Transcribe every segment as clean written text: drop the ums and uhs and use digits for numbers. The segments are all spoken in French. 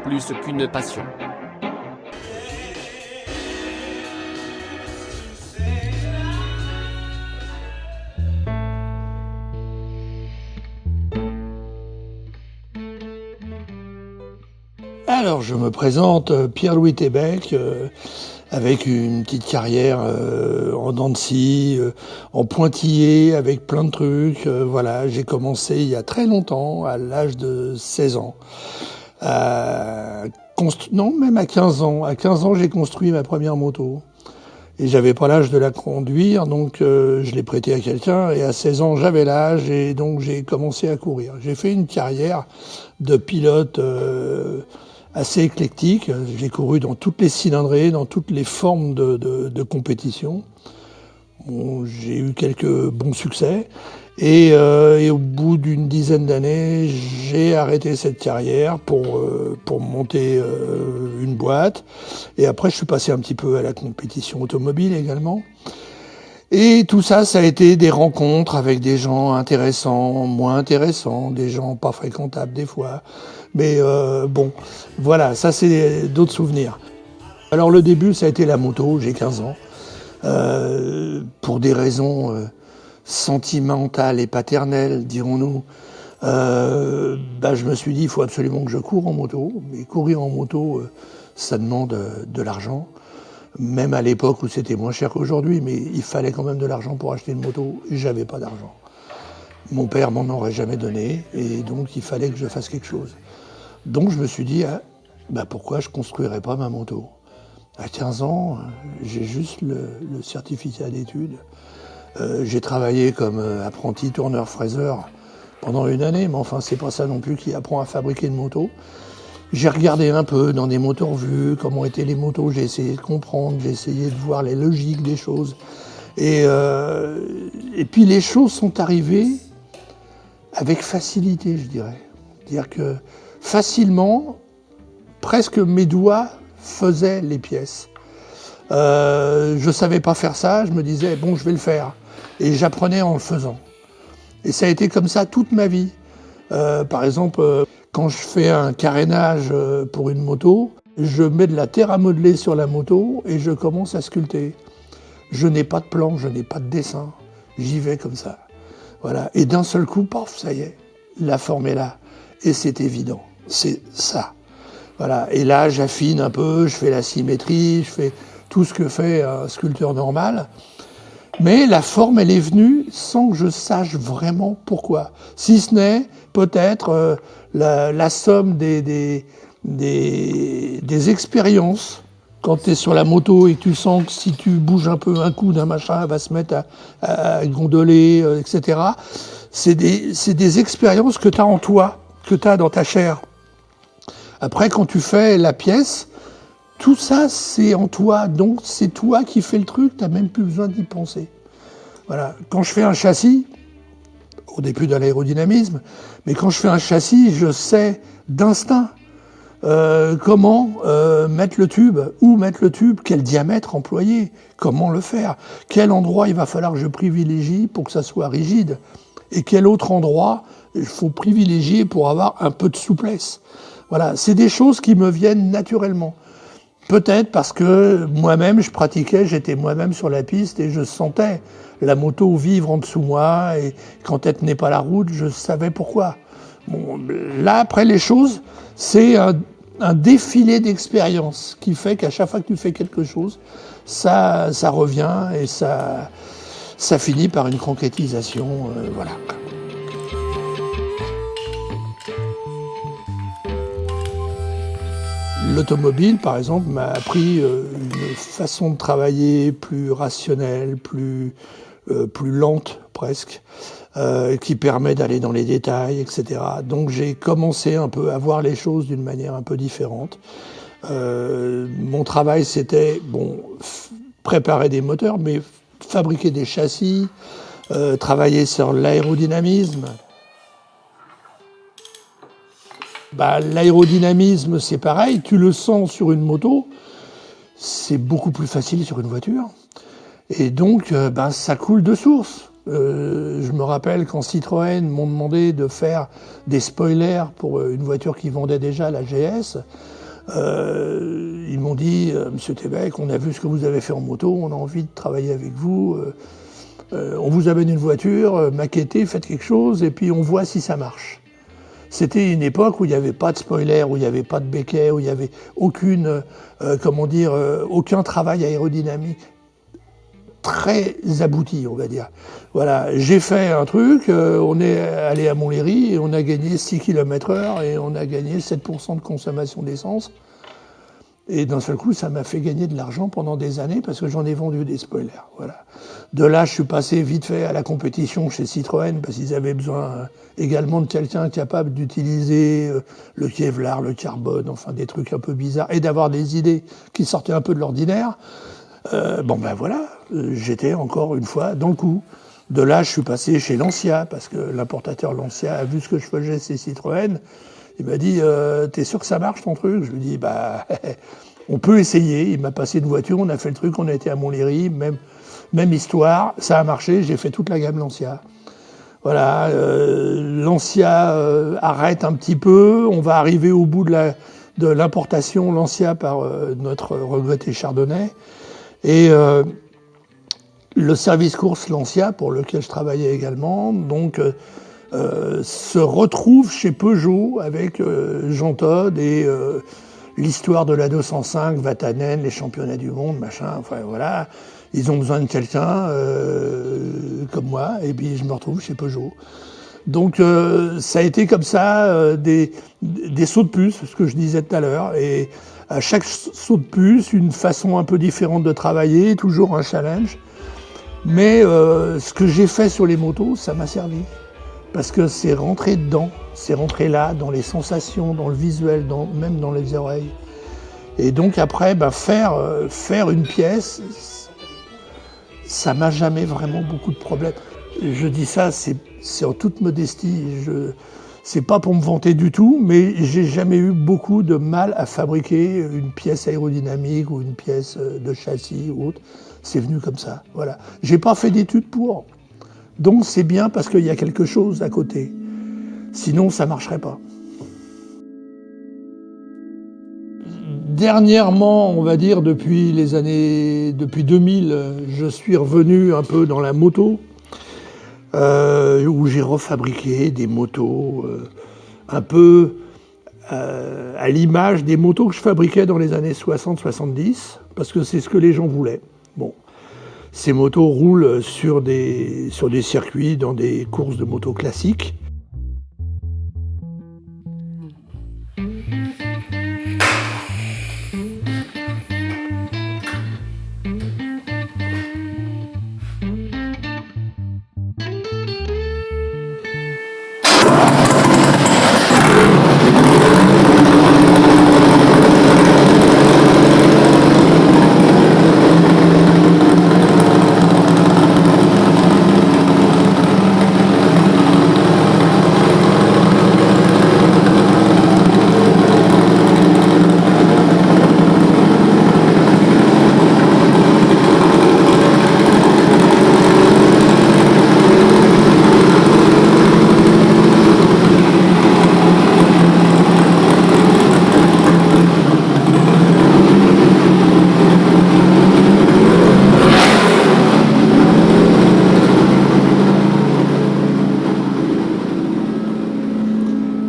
plus qu'une passion. Alors, je me présente, Pierre-Louis Tébec, avec une petite carrière en dents de scie, en pointillé, avec plein de trucs. Voilà, j'ai commencé il y a très longtemps, à l'âge de 16 ans. Non, même à 15 ans. À 15 ans, j'ai construit ma première moto. Et j'avais pas l'âge de la conduire, donc je l'ai prêtée à quelqu'un. Et à 16 ans, j'avais l'âge, et donc j'ai commencé à courir. J'ai fait une carrière de pilote assez éclectique. J'ai couru dans toutes les cylindrées, dans toutes les formes de compétition. Bon, j'ai eu quelques bons succès. Et au bout d'une dizaine d'années, j'ai arrêté cette carrière pour monter une boîte. Et après, je suis passé un petit peu à la compétition automobile également. Et tout ça, ça a été des rencontres avec des gens intéressants, moins intéressants, des gens pas fréquentables des fois. Mais bon, voilà, ça c'est d'autres souvenirs. Alors le début, ça a été la moto, j'ai 15 ans. Pour des raisons sentimentales et paternelles, dirons-nous, je me suis dit, il faut absolument que je cours en moto. Mais courir en moto, ça demande de l'argent. Même à l'époque où c'était moins cher qu'aujourd'hui, mais il fallait quand même de l'argent pour acheter une moto, et j'avais pas d'argent. Mon père m'en aurait jamais donné, et donc il fallait que je fasse quelque chose. Donc je me suis dit, pourquoi je construirais pas ma moto? À 15 ans, j'ai juste le certificat d'études. J'ai travaillé comme apprenti tourneur-fraiseur pendant une année, mais enfin c'est pas ça non plus qui apprend à fabriquer une moto. J'ai regardé un peu dans des motos-revues, comment étaient les motos, j'ai essayé de comprendre, j'ai essayé de voir les logiques des choses. Et puis les choses sont arrivées avec facilité, je dirais. C'est-à-dire que facilement, presque mes doigts faisaient les pièces. Je savais pas faire ça, je me disais, bon, je vais le faire. Et j'apprenais en le faisant. Et ça a été comme ça toute ma vie. Par exemple, quand je fais un carénage pour une moto, je mets de la terre à modeler sur la moto et je commence à sculpter. Je n'ai pas de plan, je n'ai pas de dessin. J'y vais comme ça. Voilà. Et d'un seul coup, paf, ça y est, la forme est là. Et c'est évident. C'est ça. Voilà. Et là, j'affine un peu, je fais la symétrie, je fais tout ce que fait un sculpteur normal. Mais la forme, elle est venue sans que je sache vraiment pourquoi. Si ce n'est peut-être la somme des expériences. Quand tu es sur la moto et que tu sens que si tu bouges un peu un coup d'un machin, elle va se mettre à gondoler, etc. C'est des expériences que tu as en toi, que tu as dans ta chair. Après, quand tu fais la pièce, tout ça, c'est en toi. Donc, c'est toi qui fais le truc, tu n'as même plus besoin d'y penser. Voilà. Quand je fais un châssis, au début de l'aérodynamisme, mais quand je fais un châssis, je sais d'instinct comment mettre le tube, où mettre le tube, quel diamètre employer, comment le faire, quel endroit il va falloir que je privilégie pour que ça soit rigide, et quel autre endroit il faut privilégier pour avoir un peu de souplesse. Voilà, c'est des choses qui me viennent naturellement. Peut-être parce que moi-même, je pratiquais, j'étais moi-même sur la piste et je sentais la moto vivre en dessous moi, et quand elle tenait pas la route, je savais pourquoi. Bon, là, après les choses, c'est un défilé d'expériences qui fait qu'à chaque fois que tu fais quelque chose, ça revient et ça finit par une concrétisation, voilà. L'automobile, par exemple, m'a appris une façon de travailler plus rationnelle, plus lente presque, qui permet d'aller dans les détails, etc. Donc j'ai commencé un peu à voir les choses d'une manière un peu différente. Mon travail, c'était, préparer des moteurs, mais fabriquer des châssis, travailler sur l'aérodynamisme. L'aérodynamisme, c'est pareil, tu le sens sur une moto, c'est beaucoup plus facile sur une voiture. Et donc, ça coule de source. Je me rappelle quand Citroën m'ont demandé de faire des spoilers pour une voiture qui vendait déjà, la GS. Ils m'ont dit, Monsieur Tébec, on a vu ce que vous avez fait en moto, on a envie de travailler avec vous. On vous amène une voiture, maquettez, faites quelque chose, et puis on voit si ça marche. C'était une époque où il n'y avait pas de spoiler, où il n'y avait pas de béquet, où il n'y avait aucun travail aérodynamique très abouti, on va dire. Voilà, j'ai fait un truc, on est allé à Montlhéry et on a gagné 6 km/h et on a gagné 7% de consommation d'essence. Et d'un seul coup, ça m'a fait gagner de l'argent pendant des années parce que j'en ai vendu des spoilers. Voilà. De là, je suis passé vite fait à la compétition chez Citroën parce qu'ils avaient besoin également de quelqu'un capable d'utiliser le Kevlar, le carbone, enfin des trucs un peu bizarres et d'avoir des idées qui sortaient un peu de l'ordinaire. Voilà, j'étais encore une fois dans le coup. De là, je suis passé chez Lancia parce que l'importateur Lancia a vu ce que je faisais chez Citroën. Il m'a dit, t'es sûr que ça marche ton truc? Je lui dis, on peut essayer. Il m'a passé une voiture, on a fait le truc, on a été à Montlhéry, même histoire, ça a marché, j'ai fait toute la gamme Lancia. Voilà, Lancia arrête un petit peu, on va arriver au bout de l'importation Lancia par notre regretté Chardonnay. Et le service course Lancia, pour lequel je travaillais également, donc se retrouve chez Peugeot avec Jean Todt et l'histoire de la 205, Vatanen, les championnats du monde, machin, enfin voilà. Ils ont besoin de quelqu'un comme moi, et puis je me retrouve chez Peugeot. Donc ça a été comme ça, des sauts de puce, ce que je disais tout à l'heure, et à chaque saut de puce, une façon un peu différente de travailler, toujours un challenge. Mais ce que j'ai fait sur les motos, ça m'a servi. Parce que c'est rentré dedans, c'est rentré là, dans les sensations, dans le visuel, même dans les oreilles. Et donc après, faire une pièce, ça m'a jamais vraiment beaucoup de problèmes. Je dis ça, c'est en toute modestie. C'est pas pour me vanter du tout, mais j'ai jamais eu beaucoup de mal à fabriquer une pièce aérodynamique ou une pièce de châssis ou autre. C'est venu comme ça, voilà. J'ai pas fait d'études pour. Donc c'est bien parce qu'il y a quelque chose à côté. Sinon, ça marcherait pas. Dernièrement, on va dire depuis 2000, je suis revenu un peu dans la moto, où j'ai refabriqué des motos un peu à l'image des motos que je fabriquais dans les années 60-70, parce que c'est ce que les gens voulaient. Bon. Ces motos roulent sur des circuits, dans des courses de motos classiques.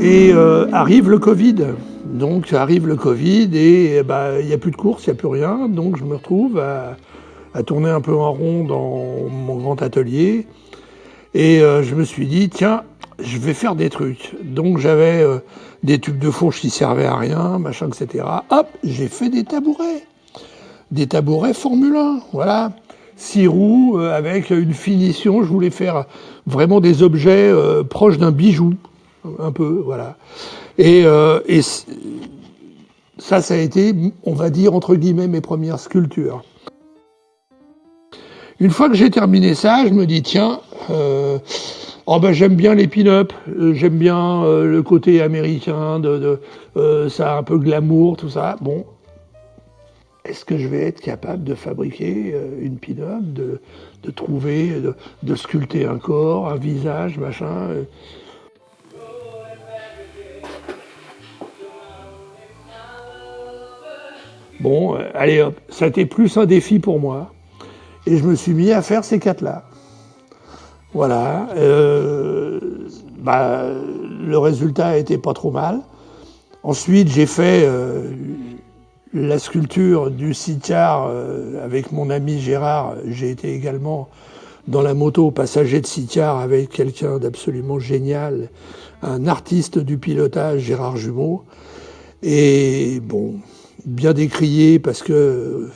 Et arrive le Covid. Donc arrive le Covid et il n'y a plus de course, il n'y a plus rien. Donc je me retrouve à tourner un peu en rond dans mon grand atelier. Et je me suis dit, tiens, je vais faire des trucs. Donc j'avais des tubes de fourche qui servaient à rien, machin, etc. Hop, j'ai fait des tabourets. Des tabourets Formule 1, voilà. 6 roues avec une finition. Je voulais faire vraiment des objets proches d'un bijou. Un peu, voilà. Et ça a été, on va dire, entre guillemets, mes premières sculptures. Une fois que j'ai terminé ça, je me dis, tiens, j'aime bien les pin-up, j'aime bien le côté américain, ça a un peu glamour, tout ça. Bon, est-ce que je vais être capable de fabriquer une pin-up, de trouver, de sculpter un corps, un visage, machin Bon, allez hop, ça a été plus un défi pour moi. Et je me suis mis à faire ces 4-là. Voilà. Le résultat était pas trop mal. Ensuite, j'ai fait la sculpture du Sitjar avec mon ami Gérard. J'ai été également dans la moto passager de Sitjar avec quelqu'un d'absolument génial, un artiste du pilotage, Gérard Jumeau. Et bon, bien décrié parce que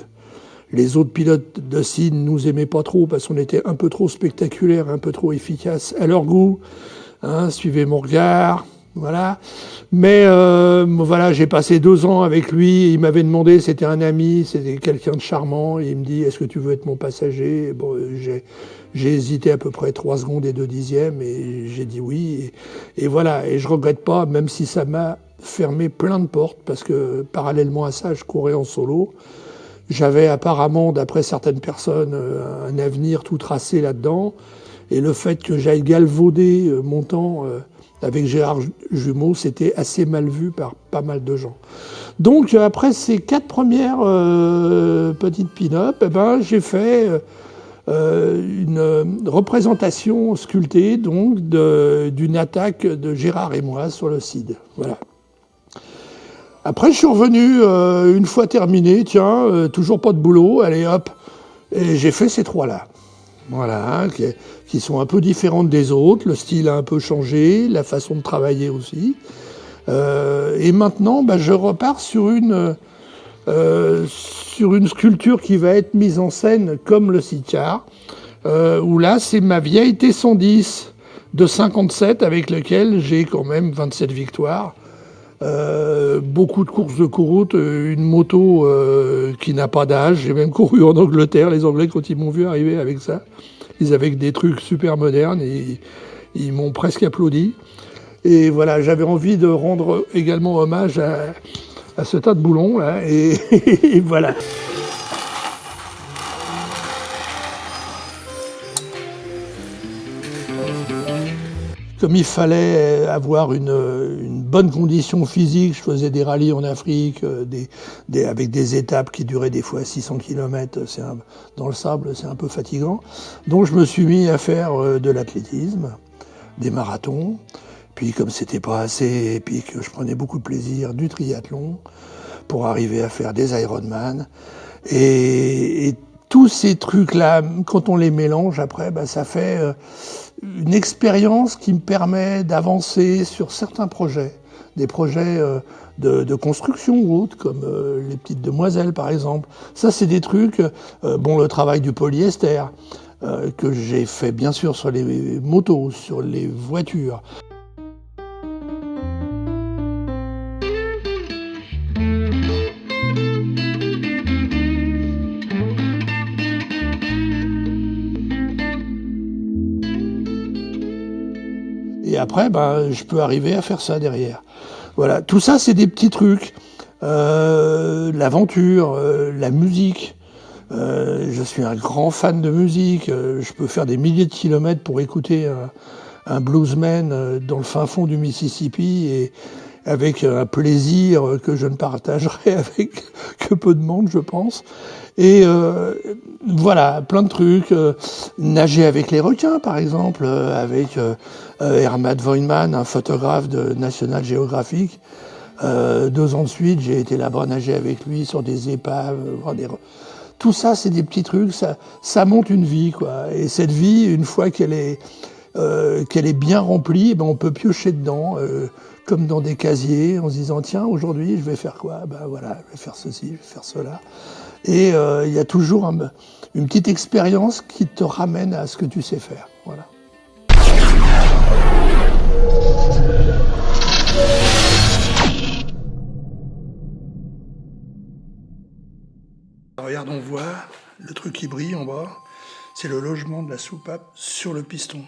les autres pilotes de Cine nous aimaient pas trop parce qu'on était un peu trop spectaculaire, un peu trop efficace à leur goût. Hein, suivez mon regard, voilà. Mais voilà, j'ai passé 2 ans avec lui. Il m'avait demandé, c'était un ami, c'était quelqu'un de charmant. Il me dit, est-ce que tu veux être mon passager? Bon, j'ai hésité à peu près 3 secondes et 2 dixièmes et j'ai dit oui. Et voilà, et je regrette pas, même si ça m'a fermé plein de portes parce que parallèlement à ça, je courais en solo. J'avais apparemment, d'après certaines personnes, un avenir tout tracé là-dedans. Et le fait que j'aille galvauder mon temps avec Gérard Jumeau, c'était assez mal vu par pas mal de gens. Donc après ces 4 premières petites pin-up, j'ai fait une représentation sculptée donc d'une attaque de Gérard et moi sur le CID. Voilà. Après, je suis revenu une fois terminé, toujours pas de boulot, allez hop, et j'ai fait ces 3-là. Voilà, hein, qui sont un peu différentes des autres, le style a un peu changé, la façon de travailler aussi. Et maintenant, je repars sur une sculpture qui va être mise en scène comme le Sitjar, où là, c'est ma vieille T110 de 57 avec lequel j'ai quand même 27 victoires. Beaucoup de courses de route, une moto qui n'a pas d'âge. J'ai même couru en Angleterre. Les Anglais, quand ils m'ont vu arriver avec ça, ils avaient des trucs super modernes et ils m'ont presque applaudi. Et voilà, j'avais envie de rendre également hommage à ce tas de boulons là. Et voilà. Comme il fallait avoir une bonne condition physique, je faisais des rallyes en Afrique, avec des étapes qui duraient des fois 600 km dans le sable, c'est un peu fatigant. Donc je me suis mis à faire de l'athlétisme, des marathons, puis comme c'était pas assez, et puis que je prenais beaucoup de plaisir, du triathlon, pour arriver à faire des Ironman. Et tous ces trucs-là, quand on les mélange après, ça fait une expérience qui me permet d'avancer sur certains projets, des projets de construction ou autres, comme les petites demoiselles par exemple. Ça, c'est des trucs, le travail du polyester, que j'ai fait bien sûr sur les motos, sur les voitures. Et après, je peux arriver à faire ça derrière. Voilà, tout ça, c'est des petits trucs. L'aventure, la musique. Je suis un grand fan de musique. Je peux faire des milliers de kilomètres pour écouter un bluesman dans le fin fond du Mississippi et avec un plaisir que je ne partagerai avec que peu de monde, je pense. Et voilà, plein de trucs. Nager avec les requins, par exemple, avec Hermann Voigtmann, un photographe de National Geographic. 2 ans de suite, j'ai été là-bas nager avec lui sur des épaves. Tout ça, c'est des petits trucs, ça monte une vie, quoi. Et cette vie, une fois qu'elle est bien remplie, on peut piocher dedans, comme dans des casiers, en se disant, tiens, aujourd'hui, je vais faire quoi? Voilà, je vais faire ceci, je vais faire cela. Et il y a toujours une petite expérience qui te ramène à ce que tu sais faire. Voilà. Regarde, on voit le truc qui brille en bas. C'est le logement de la soupape sur le piston.